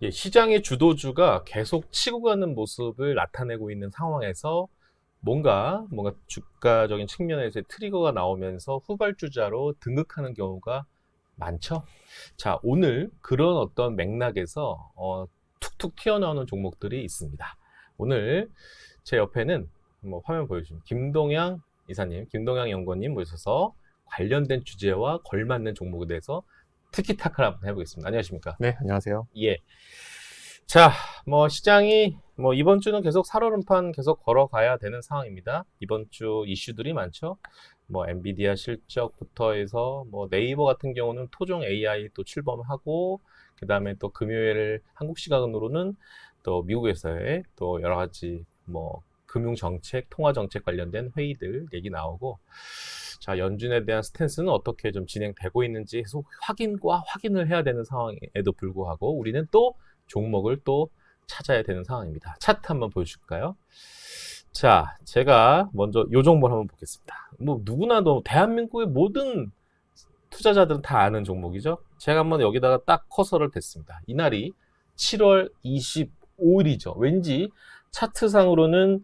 예, 시장의 주도주가 계속 치고 가는 모습을 나타내고 있는 상황에서 뭔가 주가적인 측면에서의 트리거가 나오면서 후발주자로 등극하는 경우가 많죠. 자, 오늘 그런 어떤 맥락에서 툭툭 튀어나오는 종목들이 있습니다. 오늘 제 옆에는 화면 보여주시면 김동양 이사님, 김동양 연구원님 모셔서 관련된 주제와 걸맞는 종목에 대해서 티키타카를 한번 해보겠습니다. 안녕하십니까? 네, 안녕하세요. 예. 자, 시장이 이번 주는 계속 살얼음판 계속 걸어가야 되는 상황입니다. 이번 주 이슈들이 많죠. 엔비디아 실적부터 해서 네이버 같은 경우는 토종 AI 또 출범하고 그다음에 또 금요일 한국 시간으로는 또 미국에서의 또 여러 가지 금융 정책, 통화 정책 관련된 회의들 얘기 나오고 자, 연준에 대한 스탠스는 어떻게 좀 진행되고 있는지 계속 확인과 확인을 해야 되는 상황에도 불구하고 우리는 또 종목을 또 찾아야 되는 상황입니다. 차트 한번 보여줄까요? 자, 제가 먼저 요 종목을 한번 보겠습니다. 누구나도 대한민국의 모든 투자자들은 다 아는 종목이죠. 제가 한번 여기다가 딱 커서를 댔습니다. 이날이 7월 25일이죠. 왠지 차트상으로는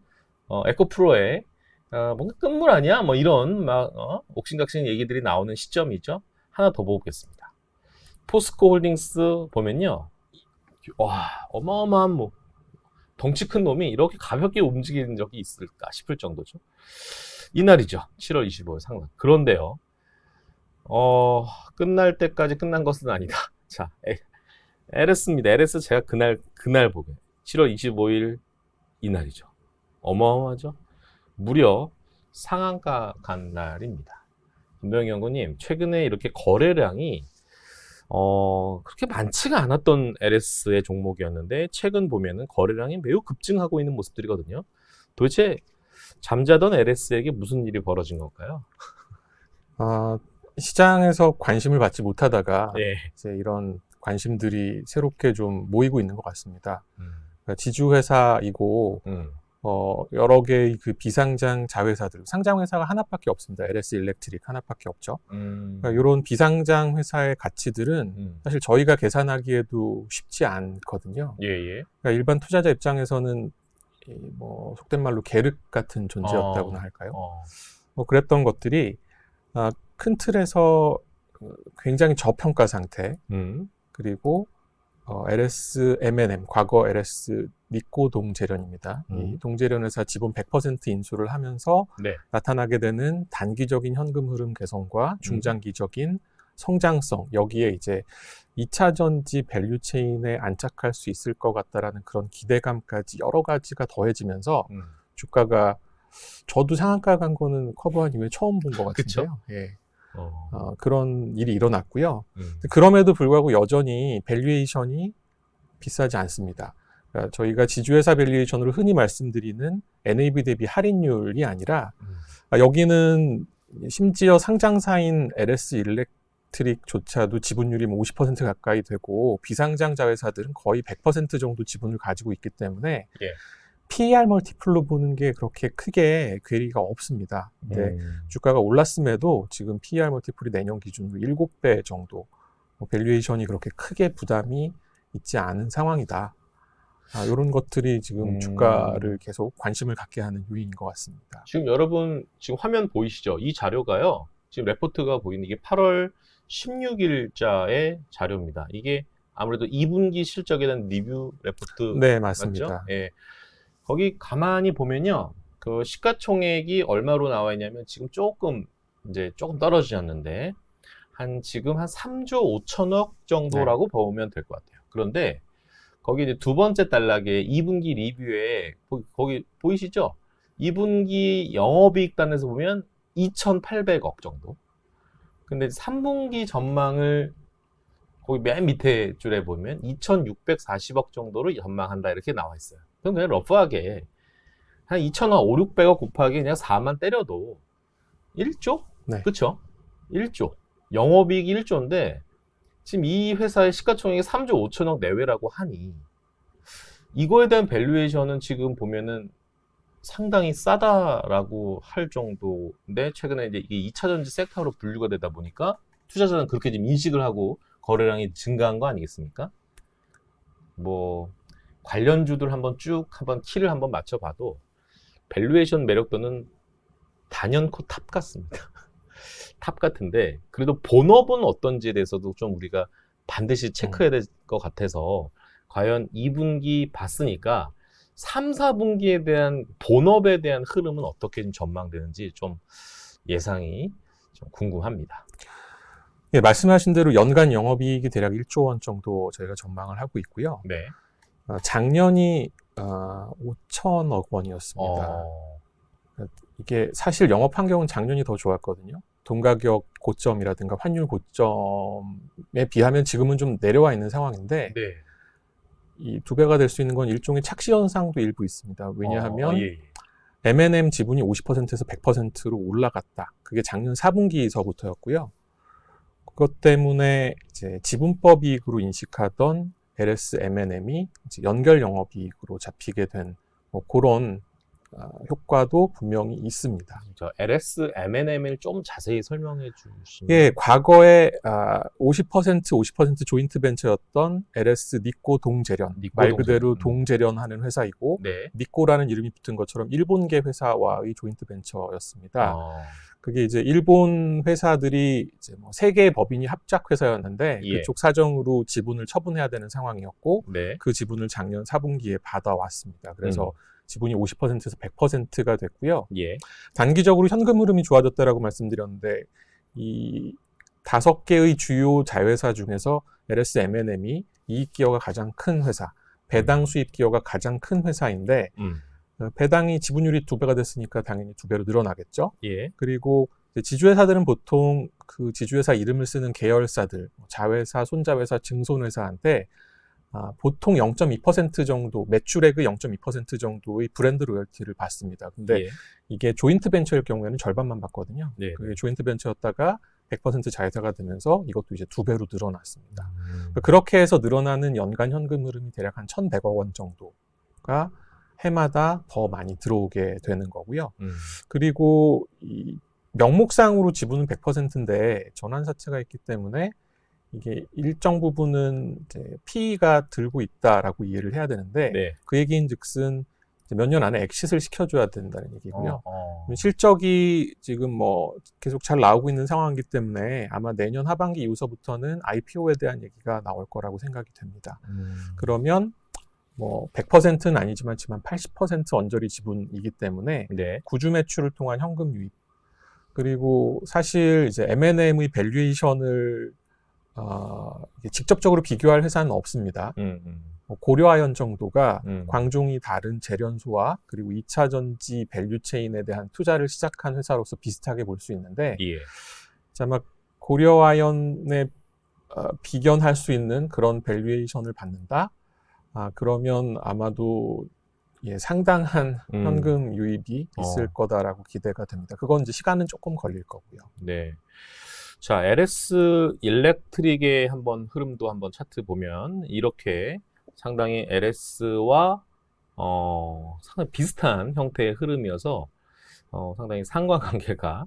에코프로의 뭔가 끝물 아니야? 이런 옥신각신 얘기들이 나오는 시점이죠. 하나 더 보겠습니다. 포스코홀딩스 보면요. 와, 어마어마한 덩치 큰 놈이 이렇게 가볍게 움직이는 적이 있을까 싶을 정도죠. 이날이죠. 7월 25일 상단. 그런데요. 끝날 때까지 끝난 것은 아니다. 자, LS입니다. LS 제가 그날 보게. 7월 25일 이날이죠. 어마어마하죠. 무려 상한가 간 날입니다. 김도영 연구님, 최근에 이렇게 거래량이 그렇게 많지가 않았던 LS의 종목이었는데 최근 보면은 거래량이 매우 급증하고 있는 모습들이거든요. 도대체 잠자던 LS에게 무슨 일이 벌어진 걸까요? 시장에서 관심을 받지 못하다가 예. 이제 이런 관심들이 새롭게 좀 모이고 있는 것 같습니다. 그러니까 지주회사이고 여러 개의 그 비상장 자회사들, 상장 회사가 하나밖에 없습니다. LS 일렉트릭 하나밖에 없죠. 그러니까 이런 비상장 회사의 가치들은 사실 저희가 계산하기에도 쉽지 않거든요. 예, 예. 그러니까 일반 투자자 입장에서는 속된 말로 계륵 같은 존재였다고나 할까요? 그랬던 것들이 큰 틀에서 굉장히 저평가 상태, 그리고 LS M&M, 과거 LS 니코 동재련입니다. 이 동재련 회사 지분 100% 인수를 하면서 네. 나타나게 되는 단기적인 현금 흐름 개선과 중장기적인 성장성, 여기에 이제 2차 전지 밸류 체인에 안착할 수 있을 것 같다라는 그런 기대감까지 여러 가지가 더해지면서 주가가 저도 상한가 간 거는 커버한 이후에 처음 본 것 같은데요. 예. 그런 일이 일어났고요. 그럼에도 불구하고 여전히 밸류에이션이 비싸지 않습니다. 그러니까 저희가 지주회사 밸류에이션으로 흔히 말씀드리는 NAV 대비 할인율이 아니라 여기는 심지어 상장사인 LS 일렉트릭조차도 지분율이 50% 가까이 되고 비상장 자회사들은 거의 100% 정도 지분을 가지고 있기 때문에 예. PER 멀티플로 보는 게 그렇게 크게 괴리가 없습니다. 근데 주가가 올랐음에도 지금 PER 멀티플이 내년 기준으로 7배 정도 밸류에이션이 그렇게 크게 부담이 있지 않은 상황이다. 이런 것들이 지금 주가를 계속 관심을 갖게 하는 요인인 것 같습니다. 지금 여러분 지금 화면 보이시죠? 이 자료가요. 지금 레포트가 보이는 이게 8월 16일자의 자료입니다. 이게 아무래도 2분기 실적에 대한 리뷰 레포트 네, 맞습니다. 맞죠? 예. 거기 가만히 보면요. 그 시가총액이 얼마로 나와 있냐면 지금 조금 떨어지셨는데 지금 한 3조 5천억 정도라고 보면 될 것 같아요. 그런데 거기 이제 두 번째 단락에 2분기 리뷰에 거기 보이시죠? 2분기 영업이익단에서 보면 2,800억 정도. 근데 3분기 전망을 거기 맨 밑에 줄에 보면 2,640억 정도로 전망한다 이렇게 나와 있어요. 그럼 그냥 러프하게 한 2,000억, 5, 600억 곱하기 그냥 4만 때려도 1조? 네. 그쵸? 1조. 영업이익이 1조인데 지금 이 회사의 시가총액이 3조 5천억 내외라고 하니 이거에 대한 밸류에이션은 지금 보면은 상당히 싸다라고 할 정도인데 최근에 이제 이게 2차 전지 섹터로 분류가 되다 보니까 투자자는 그렇게 지금 인식을 하고 거래량이 증가한 거 아니겠습니까? 뭐 관련주들 한번 키를 한번 맞춰봐도 밸류에이션 매력도는 단연코 탑 같습니다. 탑 같은데 그래도 본업은 어떤지에 대해서도 좀 우리가 반드시 체크해야 될 것 같아서 과연 2분기 봤으니까 3, 4분기에 대한 본업에 대한 흐름은 어떻게 좀 전망되는지 좀 예상이 좀 궁금합니다. 예, 말씀하신 대로 연간 영업이익이 대략 1조 원 정도 저희가 전망을 하고 있고요. 네. 작년이 5천억 원이었습니다. 이게 사실 영업 환경은 작년이 더 좋았거든요. 동가격 고점이라든가 환율 고점에 비하면 지금은 좀 내려와 있는 상황인데 네. 이 2배가 될 수 있는 건 일종의 착시 현상도 일부 있습니다. 왜냐하면 예. M&M 지분이 50%에서 100%로 올라갔다. 그게 작년 4분기서부터였고요. 그것 때문에 이제 지분법 이익으로 인식하던 LS M&M이 이제 연결 영업이익으로 잡히게 된 뭐 그런 효과도 분명히 있습니다. 저 LS M&M을 좀 자세히 설명해 주시면. 예, 과거에 50% 조인트 벤처였던 LS 니코 동재련, 말 그대로 동재련하는 회사이고 네. 니코라는 이름이 붙은 것처럼 일본계 회사와의 조인트 벤처였습니다. 그게 이제 일본 회사들이 이제 뭐 3개의 법인이 합작 회사였는데 예. 그쪽 사정으로 지분을 처분해야 되는 상황이었고 네. 그 지분을 작년 4분기에 받아왔습니다. 그래서 지분이 50%에서 100%가 됐고요. 예. 단기적으로 현금 흐름이 좋아졌다라고 말씀드렸는데 이 5개의 주요 자회사 중에서 LS M&M이 이익 기여가 가장 큰 회사, 배당 수입 기여가 가장 큰 회사인데 배당이 지분율이 2배가 됐으니까 당연히 2배로 늘어나겠죠. 예. 그리고 지주회사들은 보통 그 지주회사 이름을 쓰는 계열사들, 자회사, 손자회사, 증손회사한테 보통 0.2% 정도, 매출액의 0.2% 정도의 브랜드 로열티를 받습니다. 근데 예. 이게 조인트 벤처일 경우에는 절반만 받거든요. 네. 그게 조인트 벤처였다가 100% 자회사가 되면서 이것도 이제 2배로 늘어났습니다. 그렇게 해서 늘어나는 연간 현금 흐름이 대략 한 1,100억 원 정도가 해마다 더 많이 들어오게 되는 거고요. 그리고 이 명목상으로 지분은 100%인데 전환사채가 있기 때문에 이게 일정 부분은 이제 PE가 들고 있다라고 이해를 해야 되는데 네. 그 얘기인즉슨 몇 년 안에 엑싯을 시켜줘야 된다는 얘기고요. 실적이 지금 뭐 계속 잘 나오고 있는 상황이기 때문에 아마 내년 하반기 이후서부터는 IPO에 대한 얘기가 나올 거라고 생각이 됩니다. 그러면 뭐 100%는 아니지만 80% 언저리 지분이기 때문에 네. 구주 매출을 통한 현금 유입 그리고 사실 이제 M&M의 밸류에이션을 직접적으로 비교할 회사는 없습니다. 고려아연 정도가 광종이 다른 재련소와 그리고 2차 전지 밸류체인에 대한 투자를 시작한 회사로서 비슷하게 볼 수 있는데 예. 아마 고려아연에 비견할 수 있는 그런 밸류에이션을 받는다? 그러면 아마도 상당한 현금 유입이 있을 거다라고 기대가 됩니다. 그건 이제 시간은 조금 걸릴 거고요. 네. 자, LS 일렉트릭의 한번 흐름도 한번 차트 보면 이렇게 상당히 LS와 상당히 비슷한 형태의 흐름이어서 상당히 상관관계가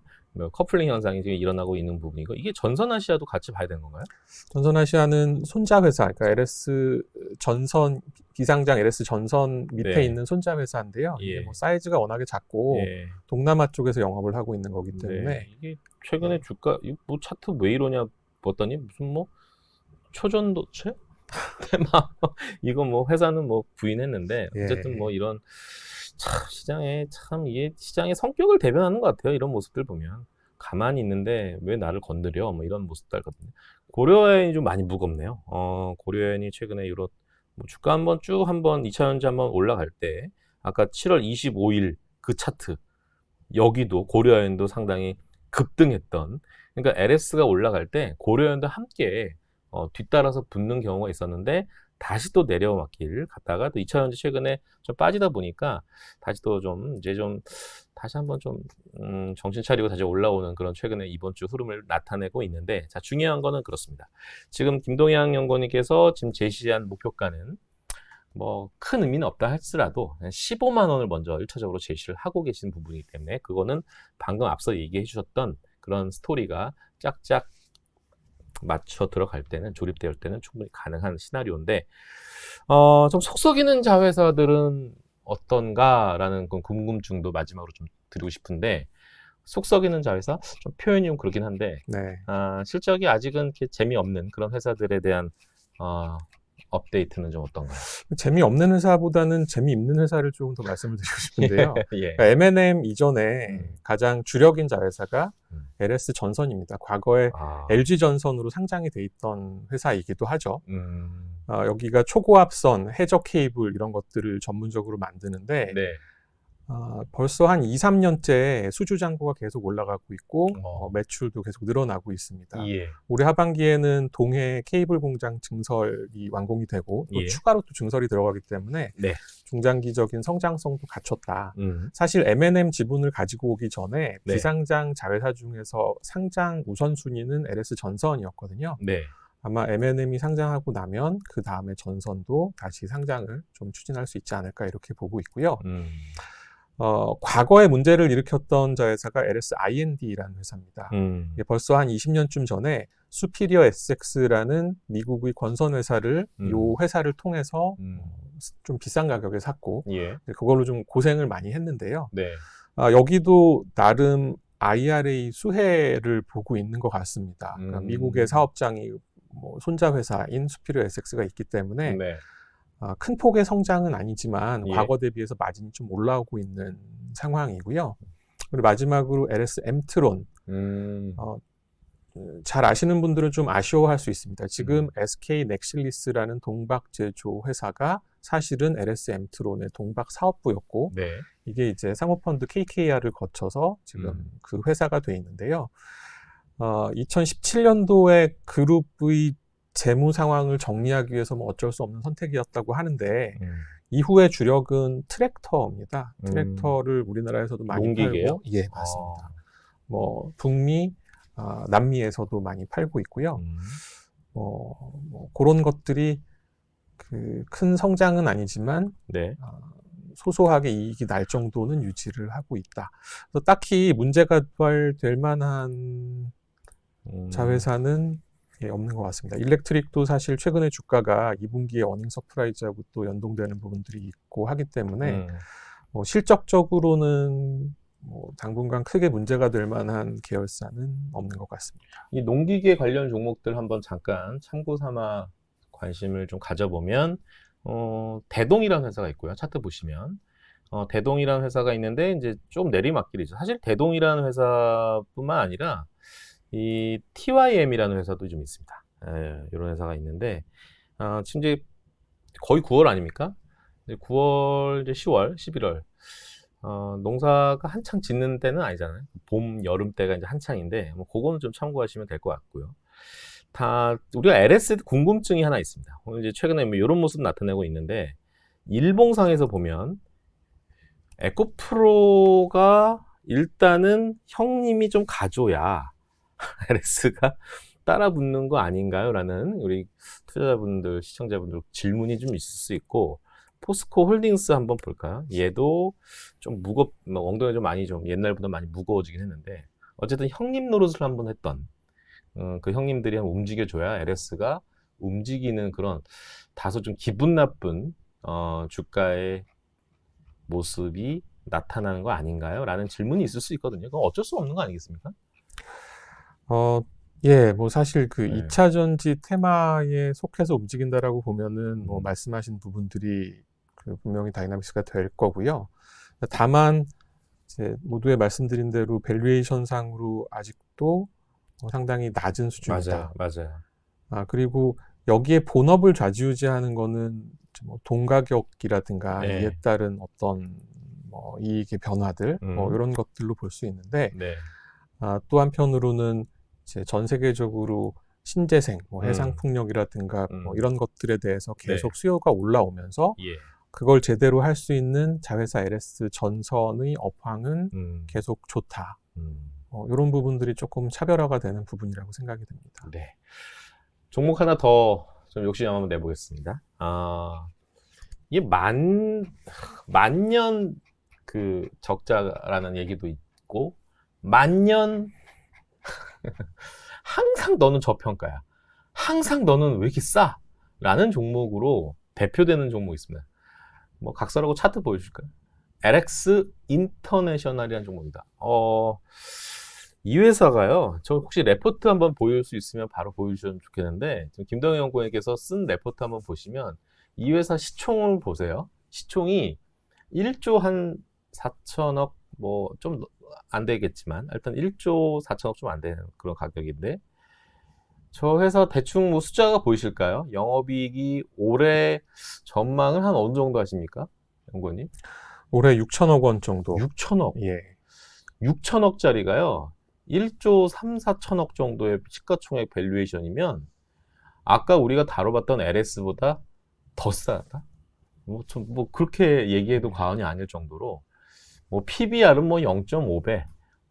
커플링 현상이 지금 일어나고 있는 부분이고 이게 전선아시아도 같이 봐야 되는 건가요? 전선아시아는 손자회사, 그러니까 LS 전선 비상장 LS 전선 밑에 네. 있는 손자회사인데요. 예. 이게 뭐 사이즈가 워낙에 작고 예. 동남아 쪽에서 영업을 하고 있는 거기 때문에 네. 이게 최근에 주가 뭐 차트 왜 이러냐 봤더니 무슨 뭐 초전도체 테마 이거 뭐 회사는 뭐 부인했는데 어쨌든 뭐 이런 참 이게 시장의 성격을 대변하는 것 같아요. 이런 모습들 보면 가만히 있는데 왜 나를 건드려? 뭐 이런 모습들 같거든요. 고려아연이 좀 많이 무겁네요. 고려아연이 최근에 이런 뭐 주가 한번 2차 전지 한번 올라갈 때 아까 7월 25일 그 차트 여기도 고려아연도 상당히 급등했던 그러니까 LS가 올라갈 때 고려아연도 함께 뒤따라서 붙는 경우가 있었는데 다시 또 내려막길 갔다가 또 2차 전지 최근에 좀 빠지다 보니까 다시 또 좀 이제 좀 다시 한번 좀 정신 차리고 다시 올라오는 그런 최근에 이번 주 흐름을 나타내고 있는데 자 중요한 거는 그렇습니다. 지금 김동양 연구원님께서 지금 제시한 목표가는 뭐 큰 의미는 없다 할지라도 15만 원을 먼저 1차적으로 제시를 하고 계신 부분이기 때문에 그거는 방금 앞서 얘기해 주셨던 그런 스토리가 짝짝 맞춰 들어갈 때는 조립될 때는 충분히 가능한 시나리오인데 좀 속썩이는 자회사들은 어떤가라는 그 궁금증도 마지막으로 좀 드리고 싶은데, 속썩이는 자회사? 좀 표현이 좀 그렇긴 한데, 네. 실적이 아직은 이렇게 재미없는 그런 회사들에 대한, 업데이트는 좀 어떤가요? 재미없는 회사보다는 재미있는 회사를 조금 더 말씀을 드리고 싶은데요. 예. 그러니까 M&M 이전에 음. 가장 주력인 자회사가 음. LS 전선입니다. 과거에 LG 전선으로 상장이 돼 있던 회사이기도 하죠. 여기가 초고압선, 해저 케이블 이런 것들을 전문적으로 만드는데 네. 벌써 한 2, 3년째 수주 잔고가 계속 올라가고 있고 매출도 계속 늘어나고 있습니다. 예. 올해 하반기에는 동해 케이블 공장 증설이 완공이 되고 또 예. 추가로 또 증설이 들어가기 때문에 네. 중장기적인 성장성도 갖췄다. 사실 M&M 지분을 가지고 오기 전에 네. 비상장 자회사 중에서 상장 우선순위는 LS 전선이었거든요. 네. 아마 M&M이 상장하고 나면 그 다음에 전선도 다시 상장을 좀 추진할 수 있지 않을까 이렇게 보고 있고요. 과거에 문제를 일으켰던 자회사가 LSIND라는 회사입니다. 이게 벌써 한 20년쯤 전에 수피리어 SX라는 미국의 건선 회사를 이 회사를 통해서 좀 비싼 가격에 샀고 예. 그걸로 좀 고생을 많이 했는데요. 네. 여기도 나름 IRA 수혜를 보고 있는 것 같습니다. 그러니까 미국의 사업장이 손자 회사인 수피리어 SX가 있기 때문에 네. 큰 폭의 성장은 아니지만 예. 과거 대비해서 마진이 좀 올라오고 있는 상황이고요. 그리고 마지막으로 LS 엠트론. 잘 아시는 분들은 좀 아쉬워할 수 있습니다. 지금 SK 넥실리스라는 동박 제조 회사가 사실은 LS 엠트론의 동박 사업부였고 네. 이게 이제 사모펀드 KKR을 거쳐서 지금 그 회사가 돼 있는데요. 2017년도에 그룹의 재무 상황을 정리하기 위해서 어쩔 수 없는 선택이었다고 하는데 이후의 주력은 트랙터입니다. 트랙터를 우리나라에서도 많이 농기계요? 팔고, 예, 맞습니다. 북미, 남미에서도 많이 팔고 있고요. 그런 것들이 큰 성장은 아니지만 네. 소소하게 이익이 날 정도는 유지를 하고 있다. 그래서 딱히 문제가 될 만한 자회사는 없는 것 같습니다. 일렉트릭도 사실 최근에 주가가 2분기에 어닝 서프라이즈하고 또 연동되는 부분들이 있고 하기 때문에 실적적으로는 당분간 크게 문제가 될 만한 계열사는 없는 것 같습니다. 이 농기계 관련 종목들 한번 잠깐 참고 삼아 관심을 좀 가져보면 대동이라는 회사가 있고요. 차트 보시면 대동이라는 회사가 있는데 이제 좀 내리막길이죠. 사실 대동이라는 회사뿐만 아니라 이 TYM이라는 회사도 좀 있습니다. 이런 회사가 있는데 지금 이제 거의 9월 아닙니까? 이제 9월, 이제 10월, 11월 농사가 한창 짓는 때는 아니잖아요. 봄, 여름 때가 이제 한창인데 그거는 좀 참고하시면 될 것 같고요. 우리가 LS 궁금증이 하나 있습니다. 오늘 이제 최근에 이런 모습 나타내고 있는데 일봉상에서 보면 에코프로가 일단은 형님이 좀 가줘야 LS가 따라 붙는 거 아닌가요? 라는 우리 투자자분들, 시청자분들 질문이 좀 있을 수 있고, 포스코 홀딩스 한번 볼까요? 얘도 좀 엉덩이가 좀 많이 좀 옛날보다 많이 무거워지긴 했는데, 어쨌든 형님 노릇을 한번 했던, 그 형님들이 한번 움직여줘야 LS가 움직이는 그런 다소 좀 기분 나쁜, 주가의 모습이 나타나는 거 아닌가요? 라는 질문이 있을 수 있거든요. 그건 어쩔 수 없는 거 아니겠습니까? 예, 사실 그 네. 2차 전지 테마에 속해서 움직인다라고 보면은 말씀하신 부분들이 분명히 다이나믹스가 될 거고요. 다만 이제 모두에 말씀드린 대로 밸류에이션 상으로 아직도 상당히 낮은 수준이다. 맞아요. 그리고 여기에 본업을 좌지우지하는 거는 동가격이라든가 네. 이에 따른 어떤 이익의 변화들 이런 것들로 볼 수 있는데 네. 또 한편으로는 이제 전 세계적으로 신재생, 해상풍력이라든가 이런 것들에 대해서 계속 네. 수요가 올라오면서 예. 그걸 제대로 할 수 있는 자회사 LS 전선의 업황은 계속 좋다. 이런 부분들이 조금 차별화가 되는 부분이라고 생각이 듭니다. 네. 종목 하나 더 좀 욕심 한번 내보겠습니다. 이게 만년 그 적자라는 얘기도 있고, 만년 항상 너는 저평가야. 항상 너는 왜 이렇게 싸? 라는 종목으로 대표되는 종목이 있습니다. 뭐 각설하고 차트 보여줄까요? LX 인터내셔널이라는 종목입니다. 이 회사가요. 저 혹시 레포트 한번 보일 수 있으면 바로 보여주시면 좋겠는데 지금 김동현 연구원께서 쓴 레포트 한번 보시면 이 회사 시총을 보세요. 시총이 1조 한 4천억 뭐 좀 안 되겠지만 일단 1조 4천억 좀 안 되는 그런 가격인데 저 회사 대충 뭐 숫자가 보이실까요? 영업이익이 올해 전망을 한 어느 정도 하십니까? 연구원님? 올해 6천억 원 정도. 6천억. 예. 6천억짜리가요. 1조 3, 4천억 정도의 시가총액 밸류에이션이면 아까 우리가 다뤄봤던 LS보다 더 싸다? 뭐 그렇게 얘기해도 과언이 아닐 정도로 뭐 PBR은 뭐 0.5배,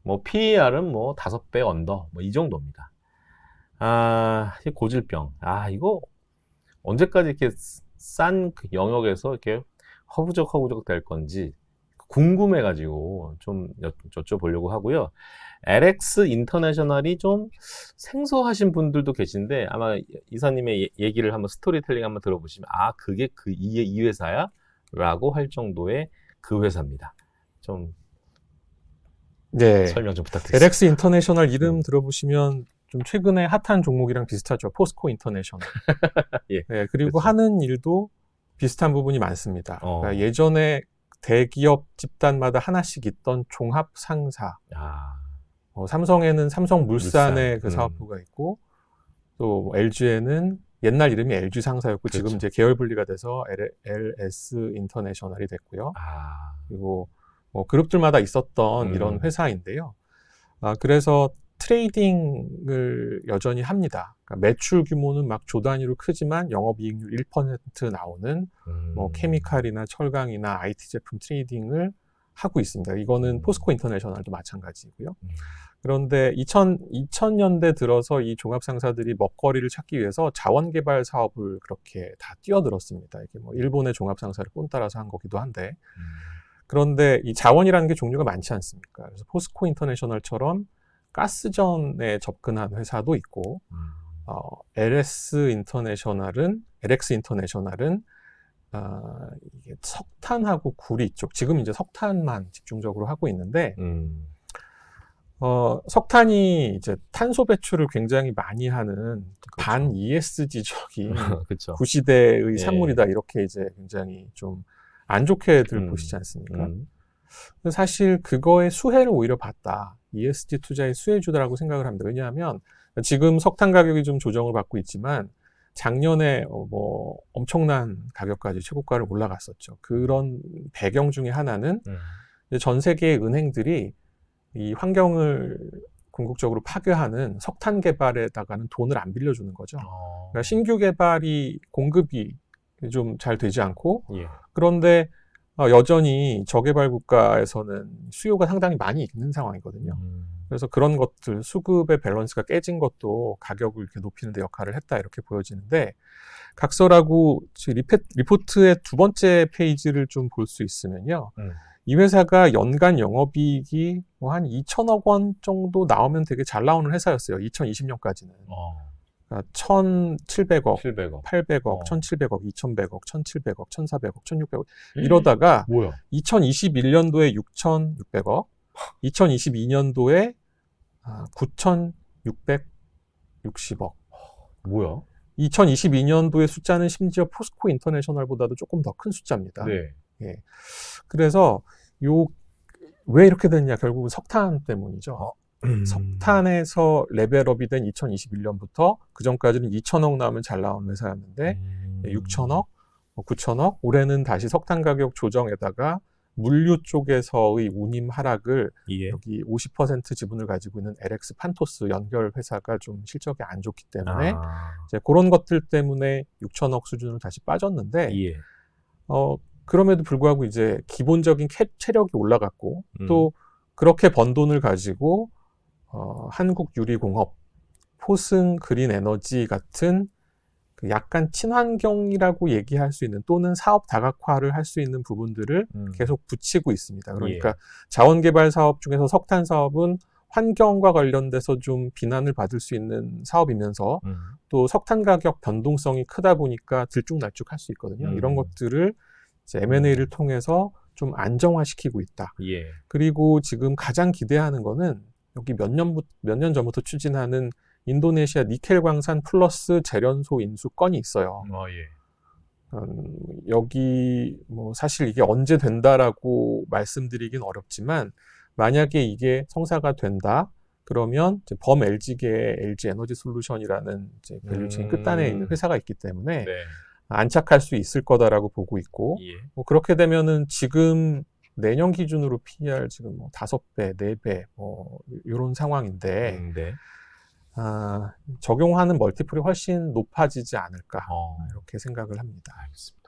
뭐 PER은 뭐 5배 언더, 뭐 이 정도입니다. 이 고질병. 이거 언제까지 이렇게 싼 그 영역에서 이렇게 허부적 될 건지 궁금해가지고 좀 여쭤보려고 하고요. LX 인터내셔널이 좀 생소하신 분들도 계신데 아마 이사님의 얘기를 한번 스토리텔링 한번 들어보시면 그게 이 회사야? 라고 할 정도의 그 회사입니다. 좀 네. 설명 좀 부탁드립니다. LX 인터내셔널 이름 들어보시면 좀 최근에 핫한 종목이랑 비슷하죠. 포스코 인터내셔널. 예, 네, 그리고 그렇죠. 하는 일도 비슷한 부분이 많습니다. 그러니까 예전에 대기업 집단마다 하나씩 있던 종합 상사. 삼성에는 삼성물산의 그 사업부가 있고, 또 LG에는 옛날 이름이 LG 상사였고, 그렇죠. 지금 이제 계열 분리가 돼서 LS 인터내셔널이 됐고요. 그리고 뭐 그룹들마다 있었던 이런 회사인데요. 그래서 트레이딩을 여전히 합니다. 그러니까 매출 규모는 막 조 단위로 크지만 영업이익률 1% 나오는 뭐 케미칼이나 철강이나 IT 제품 트레이딩을 하고 있습니다. 이거는 포스코 인터내셔널도 마찬가지고요. 그런데 2000년대 들어서 이 종합상사들이 먹거리를 찾기 위해서 자원개발 사업을 그렇게 다 뛰어들었습니다. 이게 뭐 일본의 종합상사를 꼰따라서 한 거기도 한데. 그런데 이 자원이라는 게 종류가 많지 않습니까? 그래서 포스코 인터내셔널처럼 가스전에 접근한 회사도 있고, LX 인터내셔널은 이게 석탄하고 구리 쪽, 지금 이제 석탄만 집중적으로 하고 있는데, 석탄이 이제 탄소 배출을 굉장히 많이 하는 반 ESG적인 그쵸. 구시대의 산물이다, 이렇게 이제 굉장히 좀 안 좋게들 보시지 않습니까? 사실 그거의 수혜를 오히려 봤다. ESG 투자의 수혜주다라고 생각을 합니다. 왜냐하면 지금 석탄 가격이 좀 조정을 받고 있지만 작년에 뭐 엄청난 가격까지 최고가를 올라갔었죠. 그런 배경 중에 하나는 전 세계의 은행들이 이 환경을 궁극적으로 파괴하는 석탄 개발에다가는 돈을 안 빌려주는 거죠. 그러니까 신규 개발이 공급이 좀 잘 되지 않고, 그런데 여전히 저개발 국가에서는 수요가 상당히 많이 있는 상황이거든요. 그래서 그런 것들, 수급의 밸런스가 깨진 것도 가격을 이렇게 높이는 데 역할을 했다, 이렇게 보여지는데, 각설하고 리포트의 두 번째 페이지를 좀 볼 수 있으면요. 이 회사가 연간 영업이익이 뭐 한 2천억 원 정도 나오면 되게 잘 나오는 회사였어요. 2020년까지는. 1,700억, 800억, 1,700억, 2,100억, 1,700억, 1,400억, 1,600억 이러다가 2021년도에 6,600억, 2022년도에 9,660억. 2022년도의 숫자는 심지어 포스코 인터내셔널보다도 조금 더 큰 숫자입니다. 예. 그래서 왜 이렇게 됐냐? 결국은 석탄 때문이죠. 석탄에서 레벨업이 된 2021년부터 그 전까지는 2천억 나오면 잘 나오는 회사였는데 6천억, 9천억, 올해는 다시 석탄 가격 조정에다가 물류 쪽에서의 운임 하락을 여기 50% 지분을 가지고 있는 LX 판토스 연결 회사가 좀 실적이 안 좋기 때문에 이제 그런 것들 때문에 6천억 수준으로 다시 빠졌는데 그럼에도 불구하고 이제 기본적인 체력이 올라갔고 또 그렇게 번 돈을 가지고 한국유리공업, 포승 그린에너지 같은 그 약간 친환경이라고 얘기할 수 있는 또는 사업 다각화를 할 수 있는 부분들을 계속 붙이고 있습니다. 그러니까 자원개발 사업 중에서 석탄 사업은 환경과 관련돼서 좀 비난을 받을 수 있는 사업이면서 또 석탄 가격 변동성이 크다 보니까 들쭉날쭉할 수 있거든요. 이런 것들을 이제 M&A를 통해서 좀 안정화시키고 있다. 예. 그리고 지금 가장 기대하는 거는 여기 몇 년 전부터 추진하는 인도네시아 니켈 광산 플러스 재련소 인수 건이 있어요. 예. 여기 뭐 사실 이게 언제 된다라고 말씀드리긴 어렵지만 만약에 이게 성사가 된다 그러면 이제 범 LG계의 LG 에너지 솔루션이라는 이제 밸류체인 끝단에 있는 회사가 있기 때문에 네. 안착할 수 있을 거다라고 보고 있고 예. 뭐 그렇게 되면은 지금 내년 기준으로 PER 지금 뭐 5배, 4배 뭐 이런 상황인데 네. 적용하는 멀티플이 훨씬 높아지지 않을까 이렇게 생각을 합니다. 알겠습니다.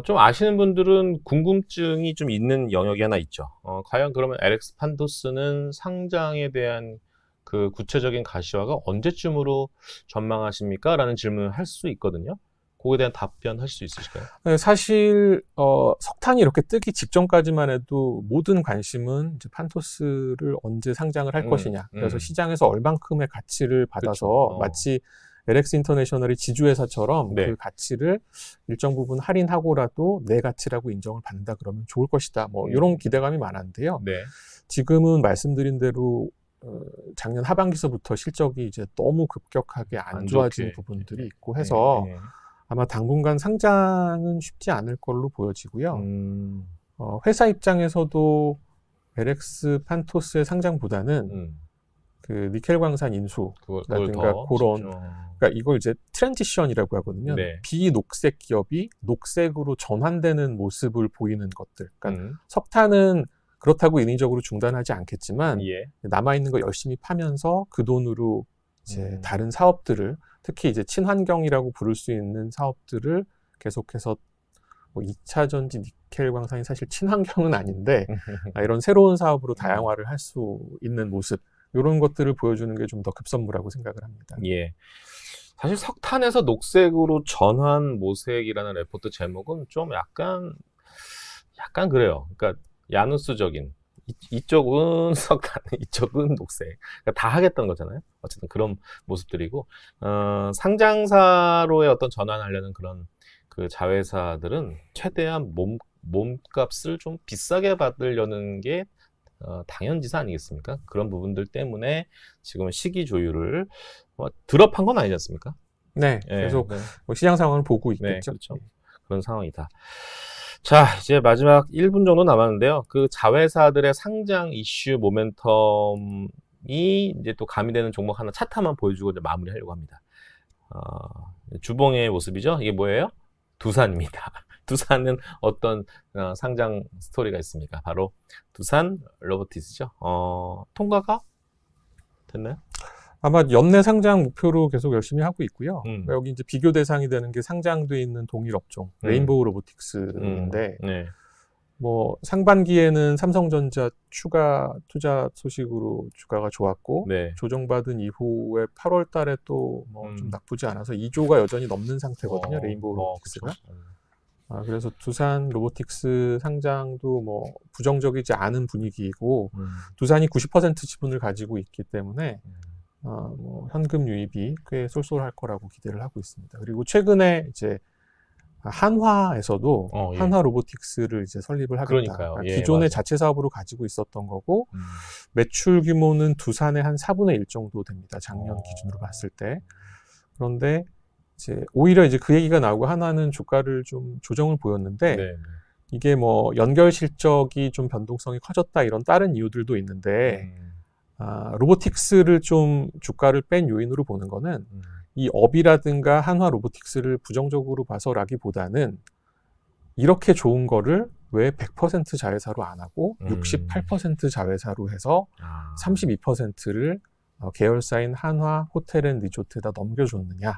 좀 아시는 분들은 궁금증이 좀 있는 영역이 하나 있죠. 과연 그러면 LX 판토스는 상장에 대한 그 구체적인 가시화가 언제쯤으로 전망하십니까? 라는 질문을 할 수 있거든요. 그거에 대한 답변 하실 수 있으실까요? 네, 사실 석탄이 이렇게 뜨기 직전까지만 해도 모든 관심은 이제 판토스를 언제 상장을 할 것이냐. 그래서 시장에서 얼만큼의 가치를 받아서 그렇죠. 마치 LX 인터내셔널이 지주회사처럼 네. 그 가치를 일정 부분 할인하고라도 내 가치라고 인정을 받는다 그러면 좋을 것이다. 뭐 이런 기대감이 많았는데요. 네. 지금은 말씀드린 대로 작년 하반기서부터 실적이 이제 너무 급격하게 안 좋아진 좋게. 부분들이 있고 해서 네. 아마 당분간 상장은 쉽지 않을 걸로 보여지고요. 회사 입장에서도 LX 판토스의 상장보다는 그 니켈 광산 인수라든가 그런 그러니까 이걸 이제 트랜지션이라고 하거든요. 네. 비녹색 기업이 녹색으로 전환되는 모습을 보이는 것들. 그러니까 석탄은 그렇다고 인위적으로 중단하지 않겠지만 예. 남아있는 거 열심히 파면서 그 돈으로 이제 다른 사업들을 특히 이제 친환경이라고 부를 수 있는 사업들을 계속해서 뭐 2차 전지 니켈 광산이 사실 친환경은 아닌데 이런 새로운 사업으로 다양화를 할 수 있는 모습 이런 것들을 보여주는 게 좀 더 급선무라고 생각을 합니다. 예. 사실 석탄에서 녹색으로 전환 모색이라는 레포트 제목은 좀 약간 그래요. 그러니까 야누스적인 이쪽은 석탄, 이쪽은 녹색. 그러니까 다 하겠다는 거잖아요. 어쨌든 그런 모습들이고 상장사로의 어떤 전환하려는 그런 그 자회사들은 최대한 몸값을 좀 비싸게 받으려는 게 당연지사 아니겠습니까? 그런 부분들 때문에 지금 시기 조율을 드럽한 건 아니지 않습니까? 네, 예, 계속 네. 시장 상황을 보고 네, 있겠죠. 그렇죠. 그런 상황이다. 자, 이제 마지막 1분 정도 남았는데요. 그 자회사들의 상장 이슈 모멘텀이 이제 또 가미되는 종목 하나 차트 한번 보여주고 이제 마무리하려고 합니다. 주봉의 모습이죠. 이게 뭐예요? 두산입니다. 두산은 어떤 상장 스토리가 있습니까? 바로 두산 로보티스죠. 통과가 됐나요? 아마 연내 상장 목표로 계속 열심히 하고 있고요. 음. 여기 이제 비교 대상이 되는 게 상장돼 있는 동일 업종 레인보우 로보틱스인데 네. 뭐 상반기에는 삼성전자 추가 투자 소식으로 주가가 좋았고 네. 조정받은 이후에 8월 달에 또 뭐 좀 나쁘지 않아서 2조가 여전히 넘는 상태거든요. 레인보우 로보틱스가. 그래서 두산 로보틱스 상장도 뭐 부정적이지 않은 분위기이고 두산이 90% 지분을 가지고 있기 때문에 뭐 현금 유입이 꽤 쏠쏠할 거라고 기대를 하고 있습니다. 그리고 최근에 이제 한화에서도 예. 한화 로보틱스를 이제 설립을 하겠다. 그러니까요. 예, 기존의 맞아요. 자체 사업으로 가지고 있었던 거고 매출 규모는 두산의 한 4분의 1 정도 됩니다. 작년 기준으로 봤을 때. 그런데 이제 오히려 이제 그 얘기가 나오고 한화는 주가를 좀 조정을 보였는데 네. 이게 뭐 연결 실적이 좀 변동성이 커졌다 이런 다른 이유들도 있는데 로보틱스를 좀 주가를 뺀 요인으로 보는 거는 이 업이라든가 한화 로보틱스를 부정적으로 봐서라기보다는 이렇게 좋은 거를 왜 100% 자회사로 안 하고 68% 자회사로 해서 32%를 계열사인 한화 호텔앤리조트에다 넘겨줬느냐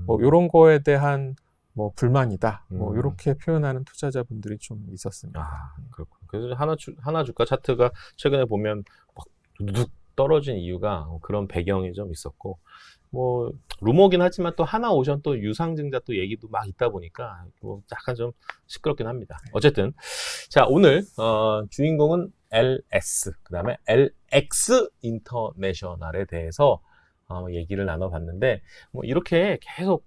뭐 이런 거에 대한 뭐 불만이다 뭐 이렇게 표현하는 투자자분들이 좀 있었습니다. 그렇군. 그래서 하나 주가 차트가 최근에 보면 막 두둑 떨어진 이유가 그런 배경이 좀 있었고 뭐 루머긴 하지만 또 하나오션 또 유상증자 또 얘기도 막 있다 보니까 뭐 약간 좀 시끄럽긴 합니다. 어쨌든 자 오늘 주인공은 LS 그다음에 X 인터내셔널에 대해서 얘기를 나눠봤는데 뭐 이렇게 계속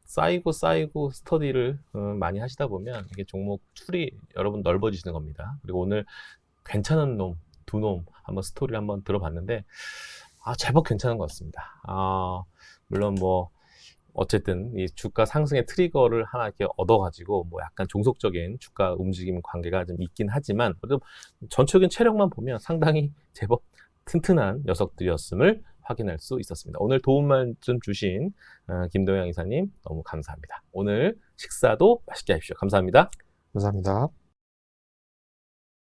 쌓이고 스터디를 많이 하시다 보면 이게 종목 풀이 여러분 넓어지시는 겁니다. 그리고 오늘 괜찮은 놈, 두 놈 한번 스토리를 한번 들어봤는데 제법 괜찮은 것 같습니다. 물론 뭐 어쨌든 이 주가 상승의 트리거를 하나 이렇게 얻어가지고 뭐 약간 종속적인 주가 움직임 관계가 좀 있긴 하지만 그래도 전체적인 체력만 보면 상당히 제법 튼튼한 녀석들이었음을 확인할 수 있었습니다. 오늘 도움만 좀 주신 김도영 이사님 너무 감사합니다. 오늘 식사도 맛있게 하십시오. 감사합니다. 감사합니다.